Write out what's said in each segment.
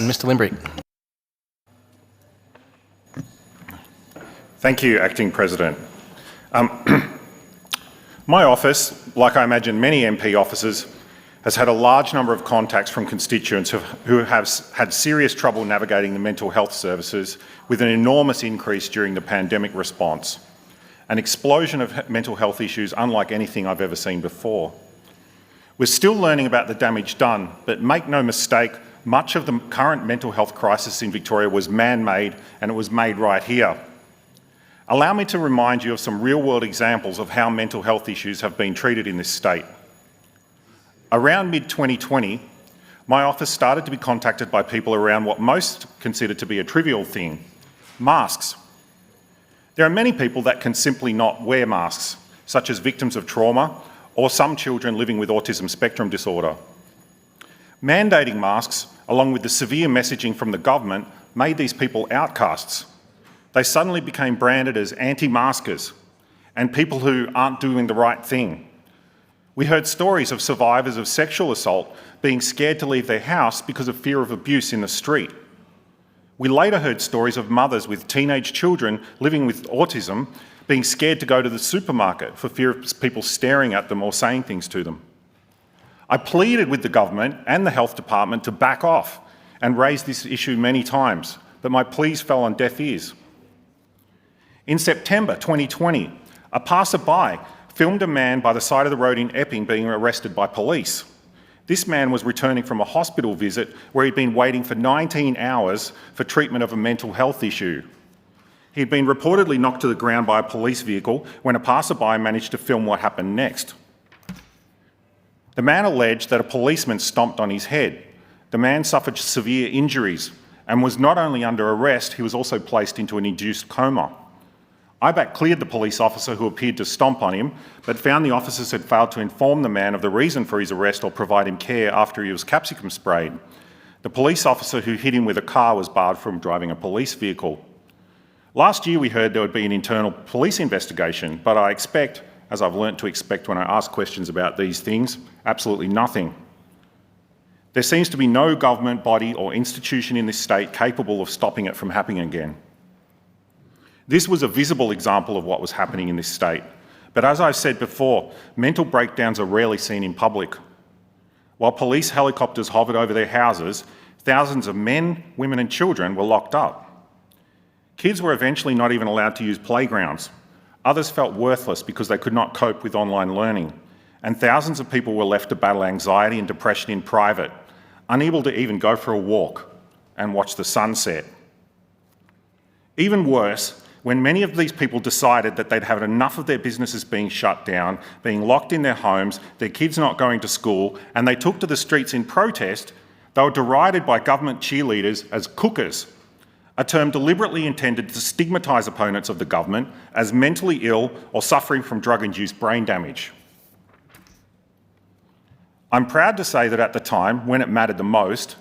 Mr. Limbrick. Thank you, Acting President. My office, like I imagine many MP offices, has had a large number of contacts from constituents who have had serious trouble navigating the mental health services, with an enormous increase during the pandemic response. An explosion of mental health issues unlike anything I've ever seen before. We're still learning about the damage done, but make no mistake, much of the current mental health crisis in Victoria was man-made, and it was made right here. Allow me to remind you of some real-world examples of how mental health issues have been treated in this state. Around mid-2020, my office started to be contacted by people around what most consider to be a trivial thing: masks. There are many people that can simply not wear masks, such as victims of trauma or some children living with autism spectrum disorder. Mandating masks, along with the severe messaging from the government, made these people outcasts. They suddenly became branded as anti-maskers and people who aren't doing the right thing. We heard stories of survivors of sexual assault being scared to leave their house because of fear of abuse in the street. We later heard stories of mothers with teenage children living with autism being scared to go to the supermarket for fear of people staring at them or saying things to them. I pleaded with the government and the health department to back off and raise this issue many times, but my pleas fell on deaf ears. In September 2020, a passerby filmed a man by the side of the road in Epping being arrested by police. This man was returning from a hospital visit where he'd been waiting for 19 hours for treatment of a mental health issue. He'd been reportedly knocked to the ground by a police vehicle when a passerby managed to film what happened next. The man alleged that a policeman stomped on his head. The man suffered severe injuries and was not only under arrest, he was also placed into an induced coma. IBAC cleared the police officer who appeared to stomp on him, but found the officers had failed to inform the man of the reason for his arrest or provide him care after he was capsicum sprayed. The police officer who hit him with a car was barred from driving a police vehicle. Last year we heard there would be an internal police investigation, but I expect, as I've learnt to expect when I ask questions about these things, absolutely nothing. There seems to be no government body or institution in this state capable of stopping it from happening again. This was a visible example of what was happening in this state, but as I've said before, mental breakdowns are rarely seen in public. While police helicopters hovered over their houses, thousands of men, women and children were locked up. Kids were eventually not even allowed to use playgrounds. Others felt worthless because they could not cope with online learning, and thousands of people were left to battle anxiety and depression in private, unable to even go for a walk and watch the sunset. Even worse, when many of these people decided that they'd had enough of their businesses being shut down, being locked in their homes, their kids not going to school, and they took to the streets in protest, they were derided by government cheerleaders as cookers, a term deliberately intended to stigmatise opponents of the government as mentally ill or suffering from drug-induced brain damage. I'm proud to say that at the time, when it mattered the most,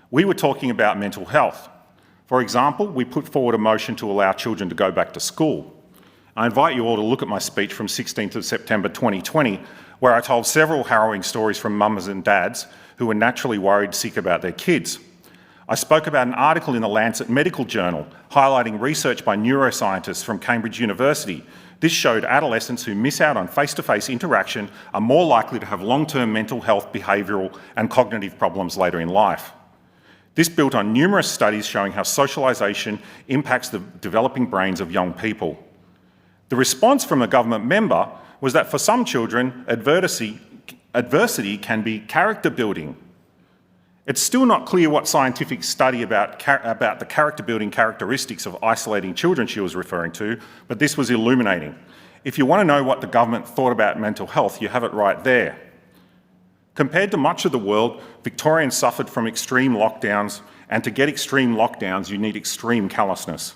we were talking about mental health. For example, we put forward a motion to allow children to go back to school. I invite you all to look at my speech from 16th of September 2020, where I told several harrowing stories from mums and dads who were naturally worried sick about their kids. I spoke about an article in the Lancet Medical Journal highlighting research by neuroscientists from Cambridge University. This showed adolescents who miss out on face-to-face interaction are more likely to have long-term mental health, behavioural and cognitive problems later in life. This built on numerous studies showing how socialisation impacts the developing brains of young people. The response from a government member was that for some children, adversity can be character building. It's still not clear what scientific study about the character building characteristics of isolating children she was referring to, but this was illuminating. If you want to know what the government thought about mental health, you have it right there. Compared to much of the world, Victorians suffered from extreme lockdowns, and to get extreme lockdowns, you need extreme callousness.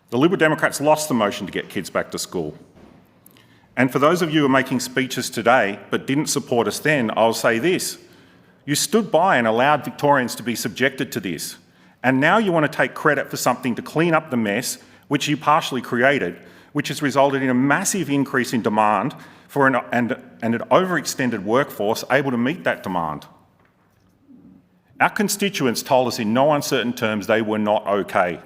The Liberal Democrats lost the motion to get kids back to school. And for those of you who are making speeches today but didn't support us then, I'll say this. You stood by and allowed Victorians to be subjected to this, and now you want to take credit for something to clean up the mess which you partially created, which has resulted in a massive increase in demand for an overextended workforce able to meet that demand. Our constituents told us in no uncertain terms they were not okay.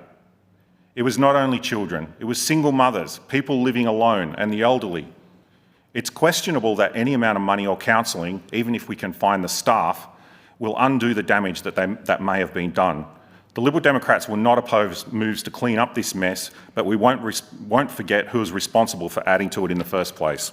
It was not only children, it was single mothers, people living alone, and the elderly. It's questionable that any amount of money or counselling, even if we can find the staff, will undo the damage that may have been done. The Liberal Democrats will not oppose moves to clean up this mess, but we won't forget who was responsible for adding to it in the first place.